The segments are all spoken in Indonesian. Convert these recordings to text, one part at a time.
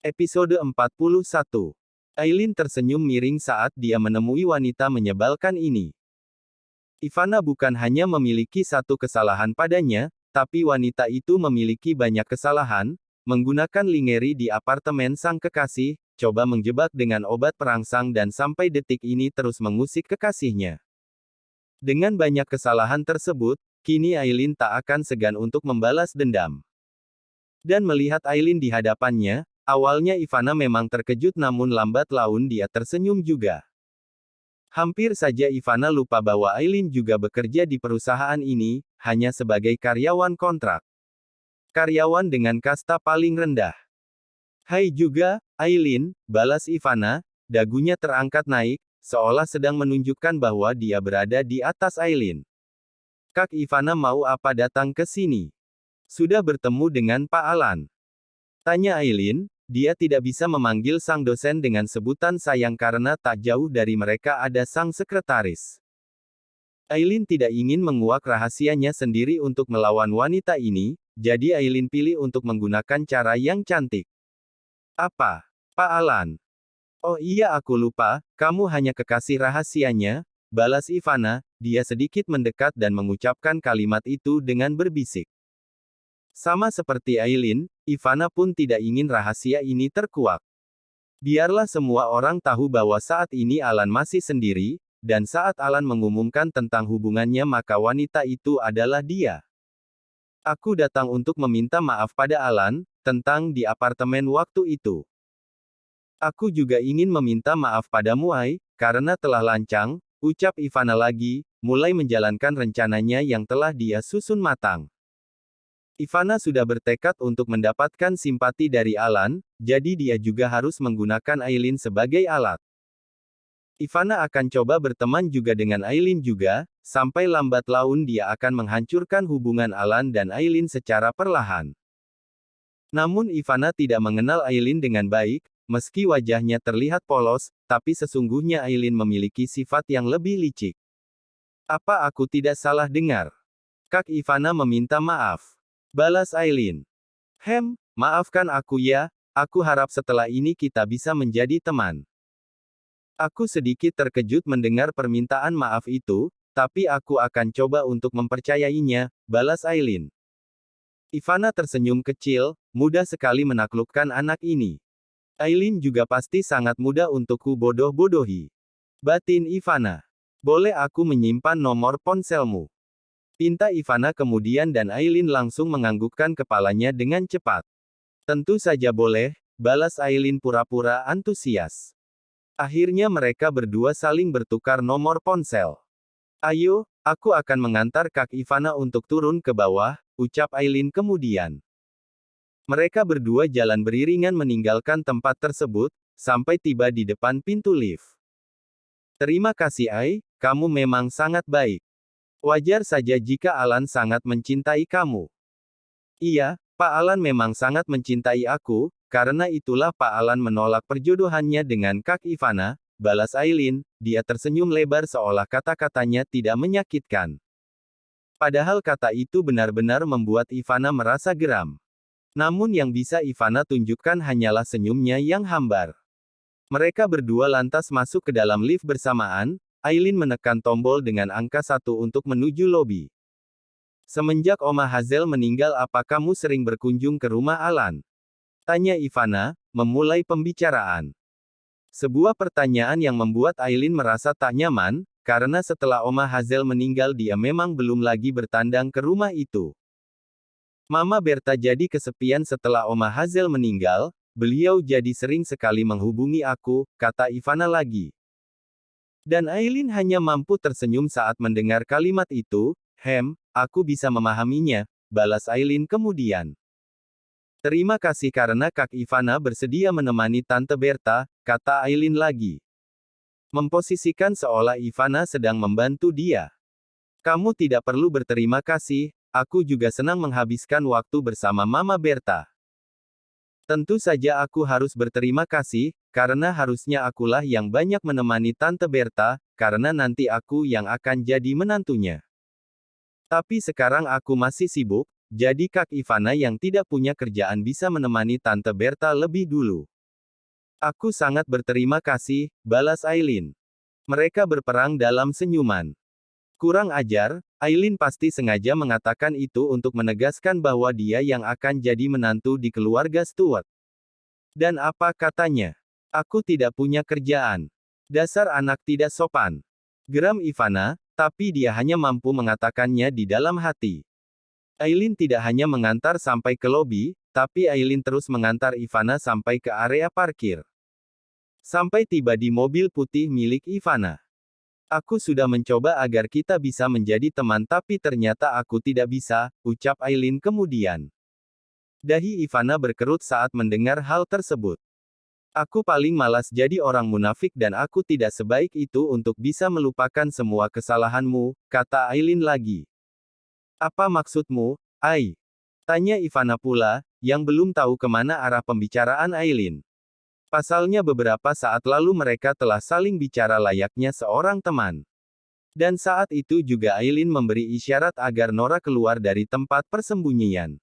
Episode 41. Aileen tersenyum miring saat dia menemui wanita menyebalkan ini. Ivana bukan hanya memiliki satu kesalahan padanya, tapi wanita itu memiliki banyak kesalahan, menggunakan lingeri di apartemen sang kekasih, coba menjebak dengan obat perangsang dan sampai detik ini terus mengusik kekasihnya. Dengan banyak kesalahan tersebut, kini Aileen tak akan segan untuk membalas dendam. Dan melihat Aileen di hadapannya, awalnya Ivana memang terkejut namun lambat laun dia tersenyum juga. Hampir saja Ivana lupa bahwa Aileen juga bekerja di perusahaan ini, hanya sebagai karyawan kontrak. Karyawan dengan kasta paling rendah. Hai juga, Aileen, balas Ivana, dagunya terangkat naik, seolah sedang menunjukkan bahwa dia berada di atas Aileen. Kak Ivana mau apa datang ke sini? Sudah bertemu dengan Pak Alan? Tanya Aileen. Dia tidak bisa memanggil sang dosen dengan sebutan sayang karena tak jauh dari mereka ada sang sekretaris. Aileen tidak ingin menguak rahasianya sendiri untuk melawan wanita ini, jadi Aileen pilih untuk menggunakan cara yang cantik. Apa? Pak Alan? Oh iya aku lupa, kamu hanya kekasih rahasianya, balas Ivana, dia sedikit mendekat dan mengucapkan kalimat itu dengan berbisik. Sama seperti Aileen, Ivana pun tidak ingin rahasia ini terkuak. Biarlah semua orang tahu bahwa saat ini Alan masih sendiri, dan saat Alan mengumumkan tentang hubungannya maka wanita itu adalah dia. Aku datang untuk meminta maaf pada Alan, tentang di apartemen waktu itu. Aku juga ingin meminta maaf padamu Ai, karena telah lancang, ucap Ivana lagi, mulai menjalankan rencananya yang telah dia susun matang. Ivana sudah bertekad untuk mendapatkan simpati dari Alan, jadi dia juga harus menggunakan Aileen sebagai alat. Ivana akan coba berteman juga dengan Aileen juga, sampai lambat laun dia akan menghancurkan hubungan Alan dan Aileen secara perlahan. Namun Ivana tidak mengenal Aileen dengan baik, meski wajahnya terlihat polos, tapi sesungguhnya Aileen memiliki sifat yang lebih licik. Apa aku tidak salah dengar? Kak Ivana meminta maaf. Balas Aileen. Maafkan aku ya, aku harap setelah ini kita bisa menjadi teman. Aku sedikit terkejut mendengar permintaan maaf itu, tapi aku akan coba untuk mempercayainya, balas Aileen. Ivana tersenyum kecil, mudah sekali menaklukkan anak ini. Aileen juga pasti sangat mudah untukku bodoh-bodohi. Batin Ivana. Boleh aku menyimpan nomor ponselmu? Pinta Ivana kemudian dan Aileen langsung menganggukkan kepalanya dengan cepat. Tentu saja boleh, balas Aileen pura-pura antusias. Akhirnya mereka berdua saling bertukar nomor ponsel. Ayo, aku akan mengantar Kak Ivana untuk turun ke bawah, ucap Aileen kemudian. Mereka berdua jalan beriringan meninggalkan tempat tersebut, sampai tiba di depan pintu lift. Terima kasih Ai, kamu memang sangat baik. Wajar saja jika Alan sangat mencintai kamu. Iya, Pak Alan memang sangat mencintai aku, karena itulah Pak Alan menolak perjodohannya dengan Kak Ivana, balas Aileen, dia tersenyum lebar seolah kata-katanya tidak menyakitkan. Padahal kata itu benar-benar membuat Ivana merasa geram. Namun yang bisa Ivana tunjukkan hanyalah senyumnya yang hambar. Mereka berdua lantas masuk ke dalam lift bersamaan. Aileen menekan tombol dengan angka 1 untuk menuju lobi. Semenjak Oma Hazel meninggal apa kamu sering berkunjung ke rumah Alan? Tanya Ivana, memulai pembicaraan. Sebuah pertanyaan yang membuat Aileen merasa tak nyaman, karena setelah Oma Hazel meninggal dia memang belum lagi bertandang ke rumah itu. Mama Berta jadi kesepian setelah Oma Hazel meninggal, beliau jadi sering sekali menghubungi aku, kata Ivana lagi. Dan Aileen hanya mampu tersenyum saat mendengar kalimat itu. Aku bisa memahaminya, balas Aileen kemudian. Terima kasih karena Kak Ivana bersedia menemani Tante Berta, kata Aileen lagi. Memposisikan seolah Ivana sedang membantu dia. Kamu tidak perlu berterima kasih, aku juga senang menghabiskan waktu bersama Mama Berta. Tentu saja aku harus berterima kasih, karena harusnya akulah yang banyak menemani Tante Berta, karena nanti aku yang akan jadi menantunya. Tapi sekarang aku masih sibuk, jadi Kak Ivana yang tidak punya kerjaan bisa menemani Tante Berta lebih dulu. Aku sangat berterima kasih, balas Aileen. Mereka berperang dalam senyuman. Kurang ajar, Aileen pasti sengaja mengatakan itu untuk menegaskan bahwa dia yang akan jadi menantu di keluarga Stuart. Dan apa katanya? Aku tidak punya kerjaan. Dasar anak tidak sopan. Geram Ivana, tapi dia hanya mampu mengatakannya di dalam hati. Aileen tidak hanya mengantar sampai ke lobi, tapi Aileen terus mengantar Ivana sampai ke area parkir. Sampai tiba di mobil putih milik Ivana. Aku sudah mencoba agar kita bisa menjadi teman tapi ternyata aku tidak bisa, ucap Aileen kemudian. Dahi Ivana berkerut saat mendengar hal tersebut. Aku paling malas jadi orang munafik dan aku tidak sebaik itu untuk bisa melupakan semua kesalahanmu, kata Aileen lagi. Apa maksudmu, Ai? Tanya Ivana pula, yang belum tahu kemana arah pembicaraan Aileen. Pasalnya beberapa saat lalu mereka telah saling bicara layaknya seorang teman. Dan saat itu juga Aileen memberi isyarat agar Nora keluar dari tempat persembunyian.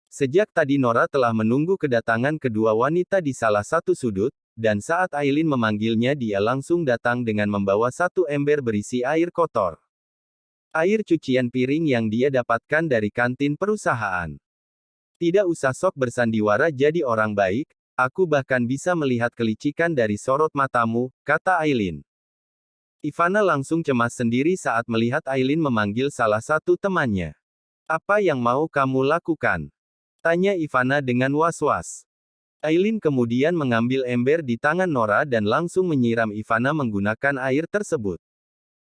Sejak tadi Nora telah menunggu kedatangan kedua wanita di salah satu sudut, dan saat Aileen memanggilnya dia langsung datang dengan membawa satu ember berisi air kotor. Air cucian piring yang dia dapatkan dari kantin perusahaan. Tidak usah sok bersandiwara jadi orang baik, aku bahkan bisa melihat kelicikan dari sorot matamu, kata Aileen. Ivana langsung cemas sendiri saat melihat Aileen memanggil salah satu temannya. Apa yang mau kamu lakukan? Tanya Ivana dengan was-was. Aileen kemudian mengambil ember di tangan Nora dan langsung menyiram Ivana menggunakan air tersebut.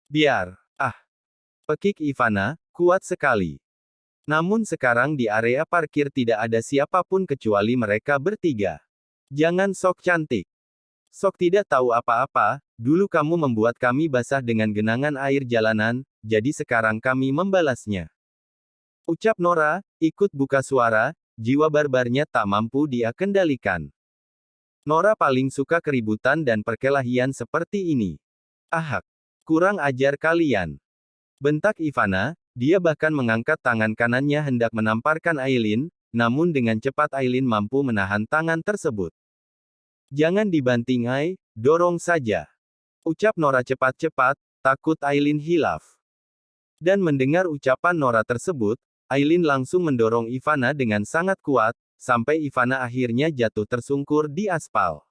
Biar, pekik Ivana, kuat sekali. Namun sekarang di area parkir tidak ada siapapun kecuali mereka bertiga. Jangan sok cantik. Sok tidak tahu apa-apa, dulu kamu membuat kami basah dengan genangan air jalanan, jadi sekarang kami membalasnya. Ucap Nora, ikut buka suara, jiwa barbarnya tak mampu dia kendalikan. Nora paling suka keributan dan perkelahian seperti ini. Ahak. Kurang ajar kalian. Bentak Ivana, dia bahkan mengangkat tangan kanannya hendak menamparkan Aileen, namun dengan cepat Aileen mampu menahan tangan tersebut. Jangan dibanting Ai, dorong saja. Ucap Nora cepat-cepat, takut Aileen hilaf. Dan mendengar ucapan Nora tersebut, Aileen langsung mendorong Ivana dengan sangat kuat, sampai Ivana akhirnya jatuh tersungkur di aspal.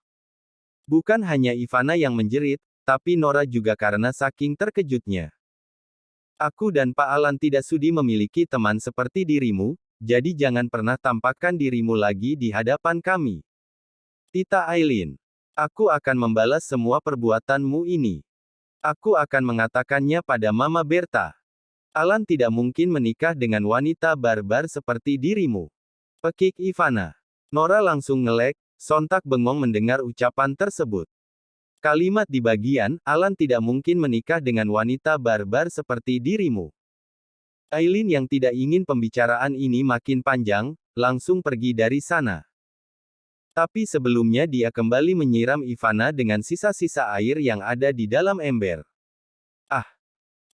Bukan hanya Ivana yang menjerit, tapi Nora juga karena saking terkejutnya. Aku dan Pak Alan tidak sudi memiliki teman seperti dirimu, jadi jangan pernah tampakkan dirimu lagi di hadapan kami. Tita Aileen. Aku akan membalas semua perbuatanmu ini. Aku akan mengatakannya pada Mama Berta. Alan tidak mungkin menikah dengan wanita barbar seperti dirimu. Pekik Ivana. Nora langsung ngelek, sontak bengong mendengar ucapan tersebut. Kalimat di bagian, Alan tidak mungkin menikah dengan wanita barbar seperti dirimu. Aileen yang tidak ingin pembicaraan ini makin panjang, langsung pergi dari sana. Tapi sebelumnya dia kembali menyiram Ivana dengan sisa-sisa air yang ada di dalam ember.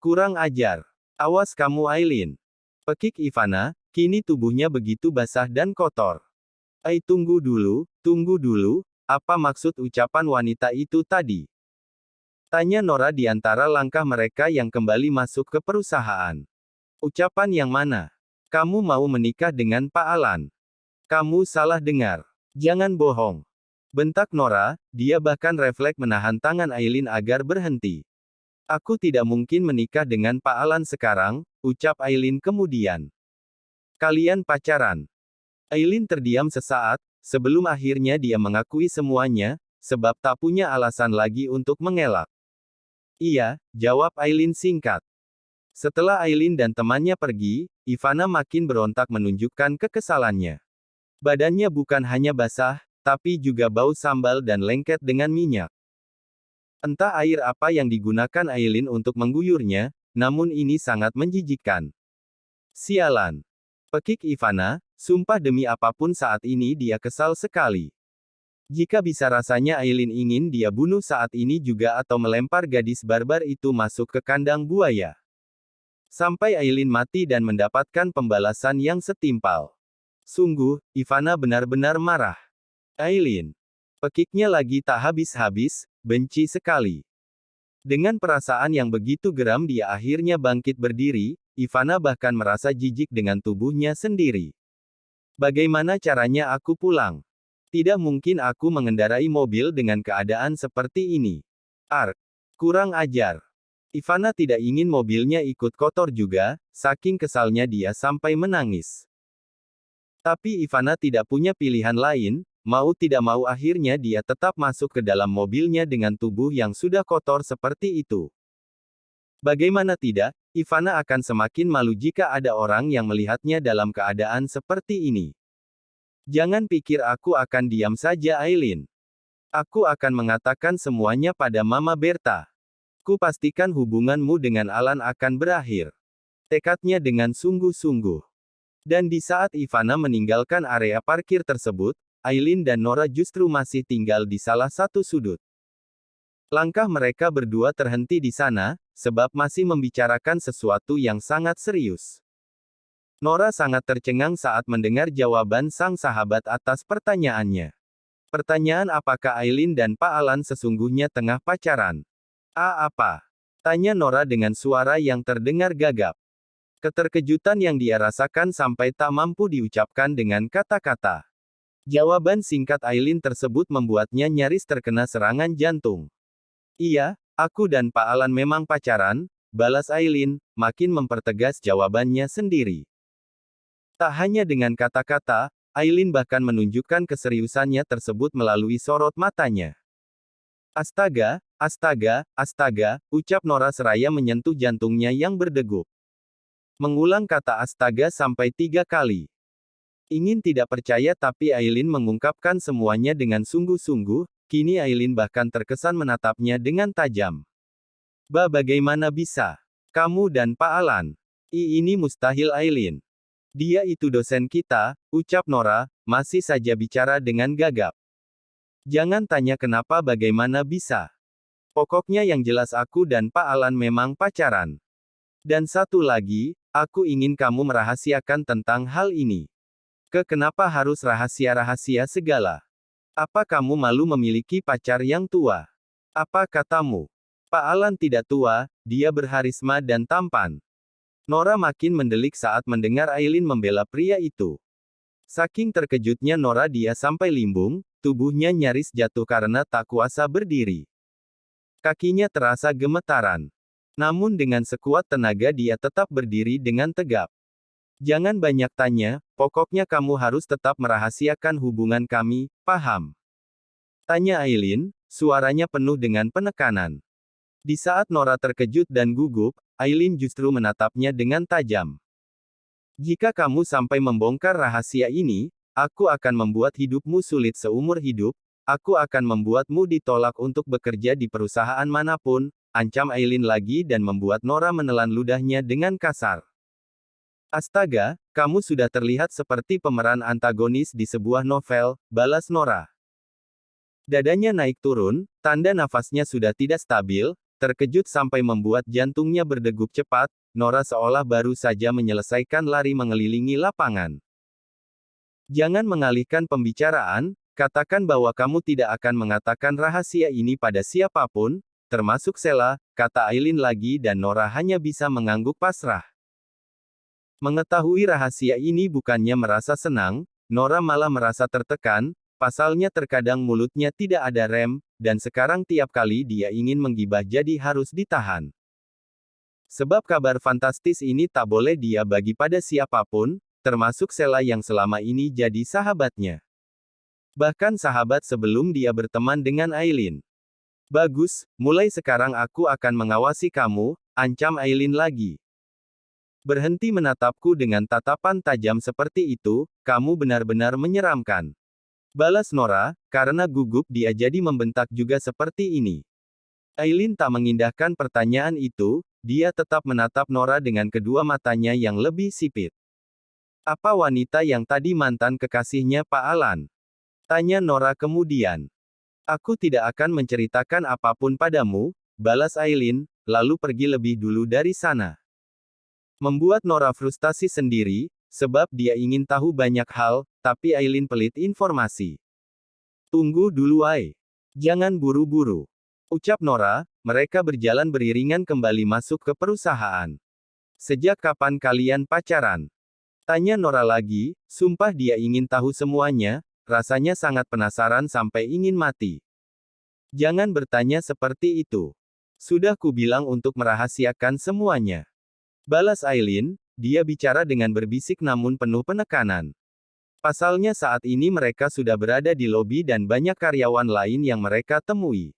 Kurang ajar. Awas kamu Aileen. Pekik Ivana, kini tubuhnya begitu basah dan kotor. Tunggu dulu, apa maksud ucapan wanita itu tadi? Tanya Nora di antara langkah mereka yang kembali masuk ke perusahaan. Ucapan yang mana? Kamu mau menikah dengan Pak Alan? Kamu salah dengar. Jangan bohong. Bentak Nora, dia bahkan refleks menahan tangan Aileen agar berhenti. Aku tidak mungkin menikah dengan Pak Alan sekarang, ucap Aileen kemudian. Kalian pacaran. Aileen terdiam sesaat, sebelum akhirnya dia mengakui semuanya, sebab tak punya alasan lagi untuk mengelak. Iya, jawab Aileen singkat. Setelah Aileen dan temannya pergi, Ivana makin berontak menunjukkan kekesalannya. Badannya bukan hanya basah, tapi juga bau sambal dan lengket dengan minyak. Entah air apa yang digunakan Aileen untuk mengguyurnya, namun ini sangat menjijikkan. Sialan. Pekik Ivana, sumpah demi apapun saat ini dia kesal sekali. Jika bisa rasanya Aileen ingin dia bunuh saat ini juga atau melempar gadis barbar itu masuk ke kandang buaya. Sampai Aileen mati dan mendapatkan pembalasan yang setimpal. Sungguh, Ivana benar-benar marah. Aileen. Pekiknya lagi tak habis-habis, benci sekali. Dengan perasaan yang begitu geram dia akhirnya bangkit berdiri, Ivana bahkan merasa jijik dengan tubuhnya sendiri. Bagaimana caranya aku pulang? Tidak mungkin aku mengendarai mobil dengan keadaan seperti ini. Ark. Kurang ajar. Ivana tidak ingin mobilnya ikut kotor juga, saking kesalnya dia sampai menangis. Tapi Ivana tidak punya pilihan lain, mau tidak mau akhirnya dia tetap masuk ke dalam mobilnya dengan tubuh yang sudah kotor seperti itu. Bagaimana tidak, Ivana akan semakin malu jika ada orang yang melihatnya dalam keadaan seperti ini. Jangan pikir aku akan diam saja Aileen. Aku akan mengatakan semuanya pada Mama Berta. Ku pastikan hubunganmu dengan Alan akan berakhir. Tekadnya dengan sungguh-sungguh. Dan di saat Ivana meninggalkan area parkir tersebut, Aileen dan Nora justru masih tinggal di salah satu sudut. Langkah mereka berdua terhenti di sana, sebab masih membicarakan sesuatu yang sangat serius. Nora sangat tercengang saat mendengar jawaban sang sahabat atas pertanyaannya. Pertanyaan apakah Aileen dan Pak Alan sesungguhnya tengah pacaran? Apa? Tanya Nora dengan suara yang terdengar gagap. Keterkejutan yang dia rasakan sampai tak mampu diucapkan dengan kata-kata. Jawaban singkat Aileen tersebut membuatnya nyaris terkena serangan jantung. Iya, aku dan Pak Alan memang pacaran, balas Aileen, makin mempertegas jawabannya sendiri. Tak hanya dengan kata-kata, Aileen bahkan menunjukkan keseriusannya tersebut melalui sorot matanya. Astaga, astaga, astaga, ucap Nora seraya menyentuh jantungnya yang berdegup. Mengulang kata astaga sampai 3 kali. Ingin tidak percaya tapi Aileen mengungkapkan semuanya dengan sungguh-sungguh, kini Aileen bahkan terkesan menatapnya dengan tajam. Bagaimana bisa? Kamu dan Pak Alan. Ini mustahil Aileen. Dia itu dosen kita, ucap Nora, masih saja bicara dengan gagap. Jangan tanya kenapa bagaimana bisa. Pokoknya yang jelas aku dan Pak Alan memang pacaran. Dan satu lagi, aku ingin kamu merahasiakan tentang hal ini. Kenapa harus rahasia-rahasia segala? Apa kamu malu memiliki pacar yang tua? Apa katamu? Pak Alan tidak tua, dia berharisma dan tampan. Nora makin mendelik saat mendengar Aileen membela pria itu. Saking terkejutnya Nora dia sampai limbung, tubuhnya nyaris jatuh karena tak kuasa berdiri. Kakinya terasa gemetaran. Namun dengan sekuat tenaga dia tetap berdiri dengan tegap. Jangan banyak tanya, pokoknya kamu harus tetap merahasiakan hubungan kami, paham? Tanya Aileen, suaranya penuh dengan penekanan. Di saat Nora terkejut dan gugup, Aileen justru menatapnya dengan tajam. Jika kamu sampai membongkar rahasia ini, aku akan membuat hidupmu sulit seumur hidup, aku akan membuatmu ditolak untuk bekerja di perusahaan manapun, ancam Aileen lagi dan membuat Nora menelan ludahnya dengan kasar. Astaga, kamu sudah terlihat seperti pemeran antagonis di sebuah novel, balas Nora. Dadanya naik turun, tanda nafasnya sudah tidak stabil, terkejut sampai membuat jantungnya berdegup cepat, Nora seolah baru saja menyelesaikan lari mengelilingi lapangan. Jangan mengalihkan pembicaraan, katakan bahwa kamu tidak akan mengatakan rahasia ini pada siapapun, termasuk Sheila, kata Aileen lagi dan Nora hanya bisa mengangguk pasrah. Mengetahui rahasia ini bukannya merasa senang, Nora malah merasa tertekan, pasalnya terkadang mulutnya tidak ada rem, dan sekarang tiap kali dia ingin menggibah jadi harus ditahan. Sebab kabar fantastis ini tak boleh dia bagi pada siapapun, termasuk Sheila yang selama ini jadi sahabatnya. Bahkan sahabat sebelum dia berteman dengan Aileen. Bagus, mulai sekarang aku akan mengawasi kamu, ancam Aileen lagi. Berhenti menatapku dengan tatapan tajam seperti itu, kamu benar-benar menyeramkan. Balas Nora, karena gugup dia jadi membentak juga seperti ini. Aileen tak mengindahkan pertanyaan itu, dia tetap menatap Nora dengan kedua matanya yang lebih sipit. Apa wanita yang tadi mantan kekasihnya Pak Alan? Tanya Nora kemudian. Aku tidak akan menceritakan apapun padamu, balas Aileen, lalu pergi lebih dulu dari sana. Membuat Nora frustasi sendiri, sebab dia ingin tahu banyak hal, tapi Aileen pelit informasi. Tunggu dulu Ai. Jangan buru-buru. Ucap Nora, mereka berjalan beriringan kembali masuk ke perusahaan. Sejak kapan kalian pacaran? Tanya Nora lagi, sumpah dia ingin tahu semuanya, rasanya sangat penasaran sampai ingin mati. Jangan bertanya seperti itu. Sudah kubilang untuk merahasiakan semuanya. Balas Aileen, dia bicara dengan berbisik namun penuh penekanan. Pasalnya saat ini mereka sudah berada di lobi dan banyak karyawan lain yang mereka temui.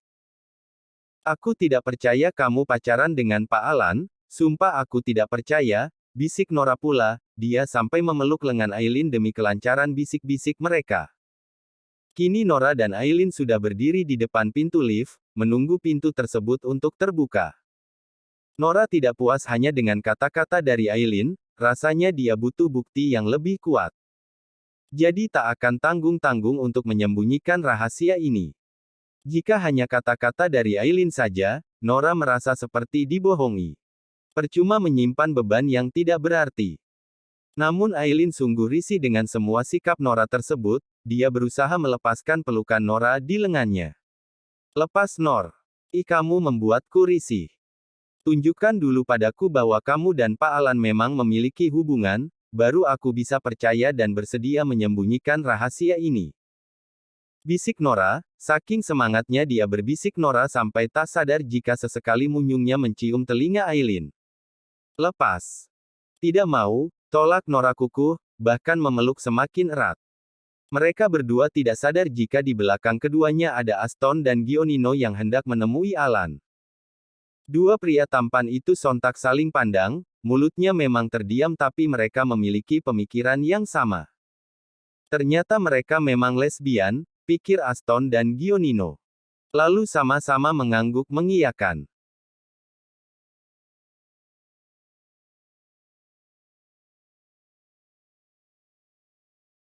Aku tidak percaya kamu pacaran dengan Pak Alan, sumpah aku tidak percaya, bisik Nora pula, dia sampai memeluk lengan Aileen demi kelancaran bisik-bisik mereka. Kini Nora dan Aileen sudah berdiri di depan pintu lift, menunggu pintu tersebut untuk terbuka. Nora tidak puas hanya dengan kata-kata dari Aileen, rasanya dia butuh bukti yang lebih kuat. Jadi tak akan tanggung-tanggung untuk menyembunyikan rahasia ini. Jika hanya kata-kata dari Aileen saja, Nora merasa seperti dibohongi. Percuma menyimpan beban yang tidak berarti. Namun Aileen sungguh risih dengan semua sikap Nora tersebut, dia berusaha melepaskan pelukan Nora di lengannya. Lepas Nor. Kamu membuatku risih. Tunjukkan dulu padaku bahwa kamu dan Pak Alan memang memiliki hubungan, baru aku bisa percaya dan bersedia menyembunyikan rahasia ini. Bisik Nora, saking semangatnya dia berbisik Nora sampai tak sadar jika sesekali munyungnya mencium telinga Aileen. Lepas. Tidak mau, tolak Nora kukuh, bahkan memeluk semakin erat. Mereka berdua tidak sadar jika di belakang keduanya ada Aston dan Gionino yang hendak menemui Alan. Dua pria tampan itu sontak saling pandang, mulutnya memang terdiam tapi mereka memiliki pemikiran yang sama. Ternyata mereka memang lesbian, pikir Aston dan Gionino. Lalu sama-sama mengangguk mengiyakan.